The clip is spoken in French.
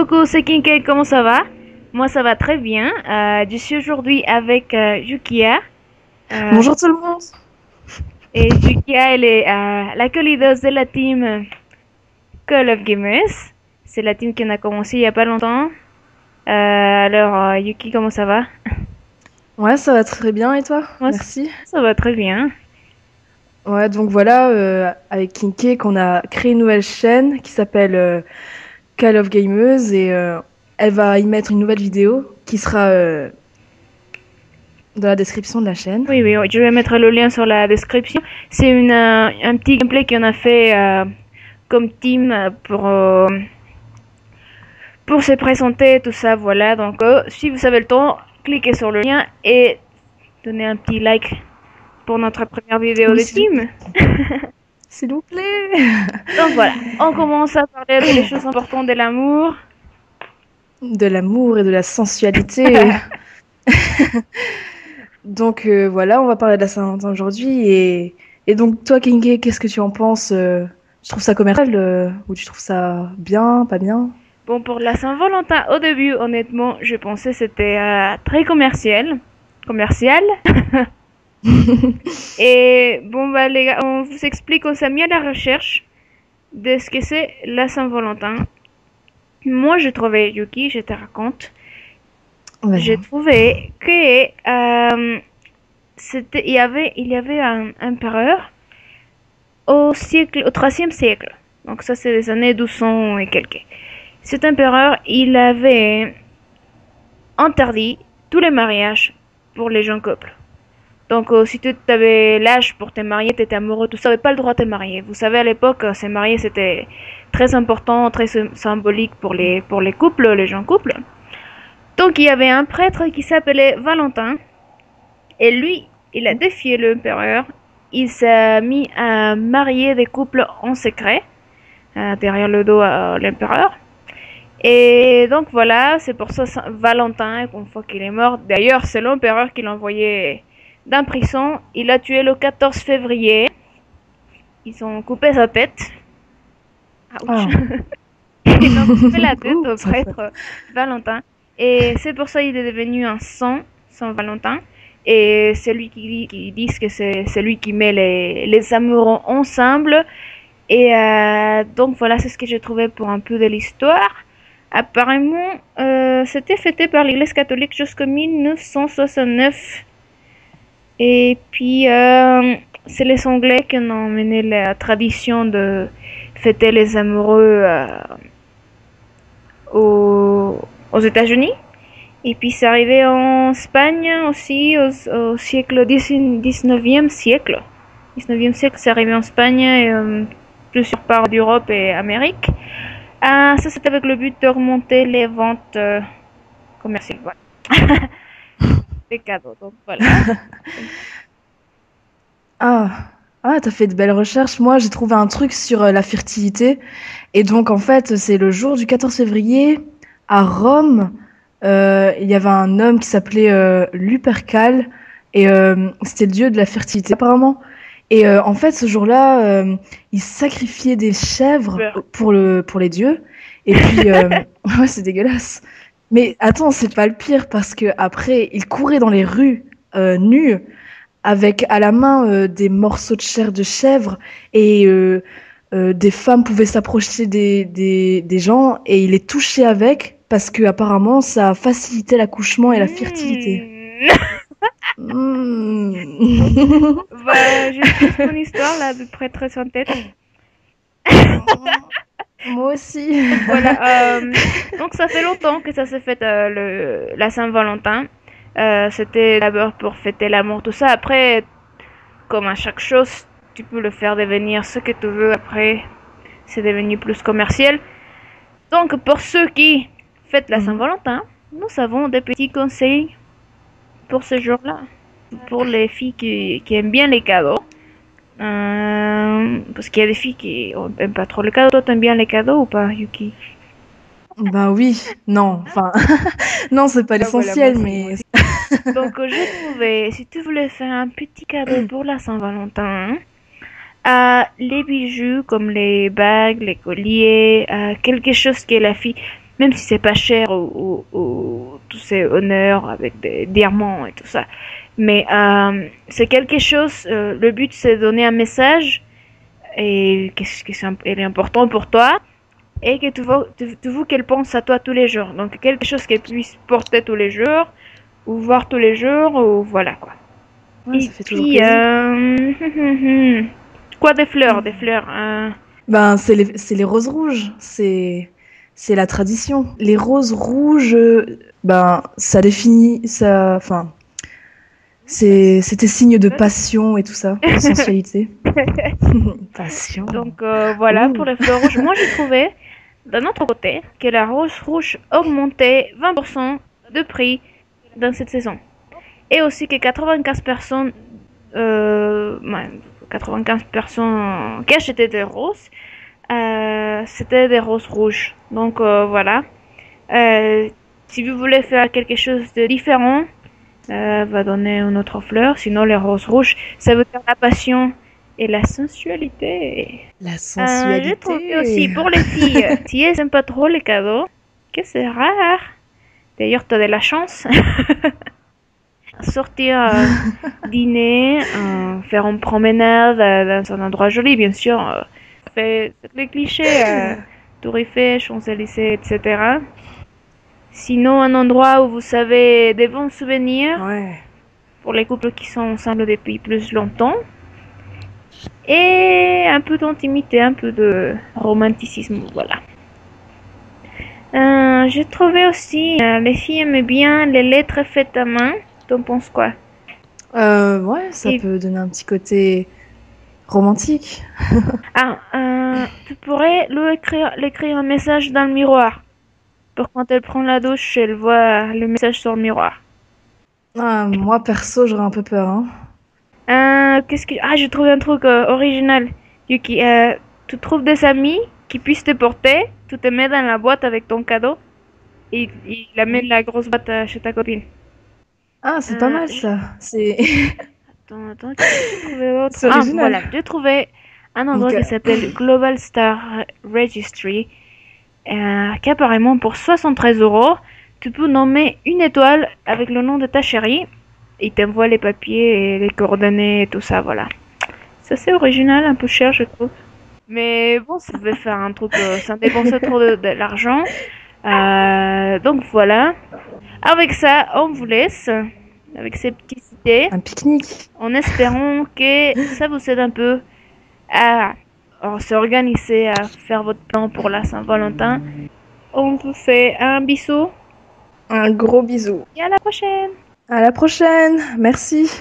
Coucou, c'est Kinke, comment ça va? Moi ça va très bien. Je suis aujourd'hui avec Yukia. Euh, Bonjour tout le monde. et Yukia, elle est la co-leader de la team Call of Gamers. C'est la team qu'on a commencé il y a pas longtemps. Yuki, comment ça va? Ouais, ça va très bien et toi? Moi Merci. ça va très bien. Ouais, donc voilà, avec Kinké, qu'on a créé une nouvelle chaîne qui s'appelle Call of Gameuse et elle va y mettre une nouvelle vidéo qui sera dans la description de la chaîne. Oui, oui, oui, je vais mettre le lien sur la description. C'est un petit gameplay qu'on a fait comme team pour se présenter, tout ça, voilà. Donc, si vous avez le temps, cliquez sur le lien et donnez un petit like pour notre première vidéo Oui, de s'il vous team. plaît. S'il vous plaît. Donc voilà, on commence à parler des choses importantes de l'amour. De l'amour et de la sensualité. Donc voilà, on va parler de la Saint-Valentin aujourd'hui et donc toi, Kinké, qu'est-ce que tu en penses? Tu trouves ça commercial ou tu trouves ça bien, pas bien? Bon, pour la Saint-Valentin, au début, honnêtement, je pensais que c'était très commercial. Commercial. Et bon, bah les gars, on vous explique, on s'est mis à la recherche de ce que c'est la Saint-Valentin. Moi, je trouvais, Yuki, je te raconte, j'ai Vas-y. trouvé que il y avait un empereur au troisième siècle. Donc ça, c'est les années 1200 et quelques. Cet empereur, il avait interdit tous les mariages pour les jeunes couples. Donc si tu avais l'âge pour te marier, tu étais amoureux, tout ça, tu n'avais pas le droit de te marier. Vous savez, à l'époque, se marier, c'était très important, très symbolique pour les couples, les jeunes couples. Donc il y avait un prêtre qui s'appelait Valentin. Et lui, il a défié l'empereur. Il s'est mis à marier des couples en secret, derrière le dos à l'empereur. Et donc voilà, c'est pour ça Valentin, une fois qu'il est mort, d'ailleurs c'est l'empereur qui l'a envoyé dans prison. Il l'a tué le 14 février. Ils ont coupé sa tête. Ouch. Ah. Ils ont coupé la tête Ouh, au ça fait. prêtre Valentin. Et c'est pour ça qu'il est devenu un saint, Saint Valentin. Et c'est lui qui dit que c'est celui qui met les amoureux ensemble. Et donc voilà, c'est ce que j'ai trouvé pour un peu de l'histoire. Apparemment, c'était fêté par l'Église catholique jusqu'en 1969. Et puis, c'est les Anglais qui ont emmené la tradition de fêter les amoureux aux États-Unis. Et puis c'est arrivé en Espagne aussi au siècle 19e siècle. 19e siècle, c'est arrivé en Espagne et plusieurs parts d'Europe et Amérique. Ça, c'est avec le but de remonter les ventes commerciales. Voilà. Des cadeaux, donc voilà. Ah, ah, t'as fait de belles recherches. Moi, j'ai trouvé un truc sur la fertilité. Et donc, en fait, c'est le jour du 14 février, à Rome, il y avait un homme qui s'appelait Lupercal, et c'était le dieu de la fertilité, apparemment. Et en fait, ce jour-là, il sacrifiait des chèvres Super. pour les dieux. Et puis, ouais, c'est dégueulasse. Mais attends, c'est pas le pire, parce que après, il courait dans les rues, nu, avec à la main des morceaux de chair de chèvre et des femmes pouvaient s'approcher des gens et il les touchait avec parce que apparemment ça facilitait l'accouchement et la fertilité. Hmm. Mm. Bah, j'ai plus mon histoire là, de près très en tête. Moi aussi. Donc voilà, donc ça fait longtemps que ça s'est fait la Saint-Valentin. C'était d'abord pour fêter l'amour, tout ça. Après, comme à chaque chose, tu peux le faire devenir ce que tu veux. Après, c'est devenu plus commercial. Donc pour ceux qui fêtent la Mhm. Saint-Valentin, nous avons des petits conseils pour ce jour-là. Pour les filles qui aiment bien les cadeaux. Parce qu'il y a des filles qui n'aiment pas trop les cadeaux. Toi, t'aimes bien les cadeaux ou pas, Yuki? Ben oui, non, enfin, non, c'est pas Ah, voilà, moi l'essentiel, aussi, moi mais aussi. Donc, j'ai trouvé, si tu voulais faire un petit cadeau pour la Saint-Valentin, les bijoux comme les bagues, les colliers, quelque chose que la fille... même si c'est pas cher ou tous ces honneurs avec des diamants et tout ça. Mais c'est quelque chose, le but c'est de donner un message et elle est important pour toi et que tu veux qu'elle pense à toi tous les jours. Donc quelque chose qu'elle puisse porter tous les jours ou voir tous les jours ou voilà quoi. Ouais, Et ça fait toujours puis, plaisir. quoi des fleurs. Ben, c'est les roses rouges. C'est la tradition. Les roses rouges, ben, ça définit, ça, enfin, c'était signe de passion et tout ça, de sensualité. Passion. Donc voilà pour Ouh. les fleurs rouges. Moi j'ai trouvé d'un autre côté que la rose rouge augmentait 20% de prix dans cette saison. Et aussi que 95 personnes, ouais, 95 personnes qui achetaient des roses, c'était des roses rouges. Donc voilà. Si vous voulez faire quelque chose de différent, va donner une autre fleur. Sinon, les roses rouges, ça veut dire la passion et la sensualité. La J'ai trouvé aussi sensualité. pour les filles, si elles n'aiment pas trop les cadeaux, que c'est rare. D'ailleurs, tu as de la chance. Sortir, dîner, faire une promenade dans un endroit joli, bien sûr. Fait les clichés, Tour Eiffel, Champs-Élysées, etc. Sinon, un endroit où vous savez des bons souvenirs Ouais. pour les couples qui sont ensemble depuis plus longtemps. Et un peu d'intimité, un peu de romanticisme, voilà. J'ai trouvé aussi, les filles aimaient bien les lettres faites à main. T'en penses quoi? Ouais, ça Et peut donner un petit côté romantique. tu pourrais l'écrire un message dans le miroir. Pour quand elle prend la douche, elle voit le message sur le miroir. Ah, moi, perso, j'aurais un peu peur, hein. J'ai trouvé un truc original. Yuki, tu trouves des amis qui puissent te porter, tu te mets dans la boîte avec ton cadeau et il amène la grosse boîte chez ta copine. Ah, c'est pas Euh, mal, je- ça. C'est attends, qu'est-ce que j'ai trouvé d'autre? c'est Ah, original. voilà, j'ai trouvé un endroit Donc, qui s'appelle Global Star Registry, qu'apparemment pour 73 €, tu peux nommer une étoile avec le nom de ta chérie. Il t'envoie les papiers et les coordonnées et tout ça, voilà. C'est assez original, un peu cher, je trouve. Mais bon, ça veut faire un truc sans dépenser trop de l'argent. Donc voilà. Avec ça, on vous laisse avec ces petites idées, un pique-nique. en espérant que ça vous aide un peu à s'organiser, à faire votre plan pour la Saint-Valentin. On vous fait un bisou Un gros bisou. et à la prochaine! À la prochaine. Merci.